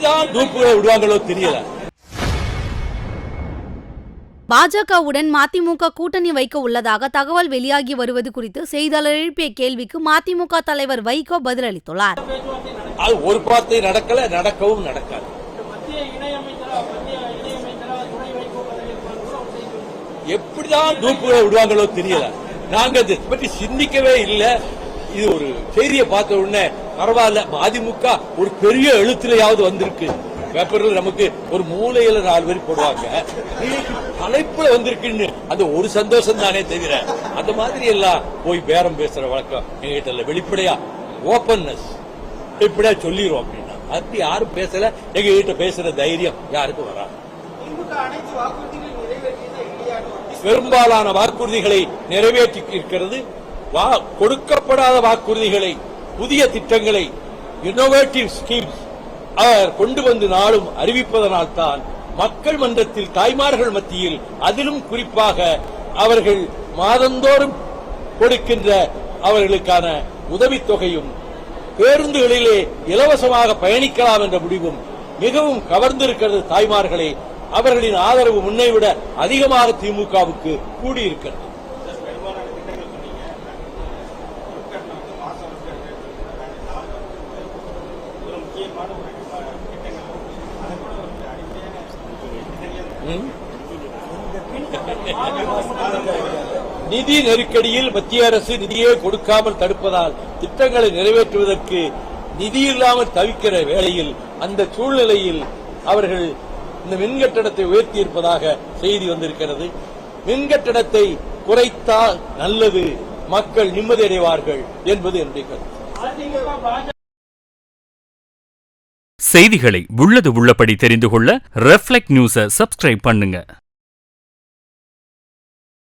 எப்படிதான் தூப்புகளை விடுவாங்களோ தெரியல. பாஜகவுடன் மதிமுக கூட்டணி வைக்க உள்ளதாக தகவல் வெளியாகி வருவது குறித்து செய்தியாளர் எழுப்பிய கேள்விக்கு மதிமுக தலைவர் வைகோ பதிலளித்துள்ளார். அது ஒரு வார்த்தை நடக்கல, நடக்கவும் நடக்காது. எப்படிதான் தூப்புகளை விடுவாங்களோ தெரியல. நாங்க இதை பற்றி சிந்திக்கவே இல்லை. இது ஒரு செய்தியை பார்த்த உடனே பரவாயில்ல, மதிமுக ஒரு பெரிய எழுத்துலையாவது வந்திருக்கு. பேப்பர்ல நமக்கு ஒரு மூலையில 4 பேர் போடுவாங்க, தலைப்புல வந்திருக்குன்னு அந்த ஒரு சந்தோஷம் தானே தவிர அந்த மாதிரி எல்லாம் போய் பேரம் பேசுற வழக்கம் எங்ககிட்ட இல்ல. வெளிப்படையா ஓபன்னஸ் இப்படியா சொல்லிடுவோம் அப்படின்னா அது யாரும் பேசல. எங்க கிட்ட பேசுற தைரியம் யாருக்கும் வராது. பெரும்பாலான வாக்குறுதிகளை நிறைவேற்றி இருக்கிறது. கொடுக்கப்படாத வாக்குறுதிகளை, புதிய திட்டங்களை, இன்னோவேட்டிவ் ஸ்கீம்ஸ் அவர் கொண்டு வந்து நாளும் அறிவிப்பதனால் தான் மக்கள் மன்றத்தில் தாய்மார்கள் மத்தியில், அதிலும் குறிப்பாக அவர்கள் மாதந்தோறும் கொடுக்கின்ற அவர்களுக்கான உதவித்தொகையும், பேருந்துகளிலே இலவசமாக பயணிக்கலாம் என்ற முடிவும் மிகவும் கவர்ந்திருக்கிறது தாய்மார்களை. அவர்களின் ஆதரவு முன்னை விட அதிகமாக திமுகவுக்கு கூடியிருக்கிறது. நிதி நெருக்கடியில் மத்திய அரசு நிதியை கொடுக்காமல் தடுப்பதால் திட்டங்களை நிறைவேற்றுவதற்கு நிதி இல்லாமல் தவிக்கிற வேளையில், அந்த சூழ்நிலையில் அவர்கள் இந்த மின்கட்டணத்தை உயர்த்தியிருப்பதாக செய்தி வந்திருக்கிறது. மின்கட்டணத்தை குறைத்தால் நல்லது, மக்கள் நிம்மதியடைவார்கள் என்பது என்னுடைய கருத்து. செய்திகளை உள்ளது உள்ளபடி தெரிந்து கொள்ள ரெஃப்ளெக்ட் நியூஸை சப்ஸ்கிரைப் பண்ணுங்க.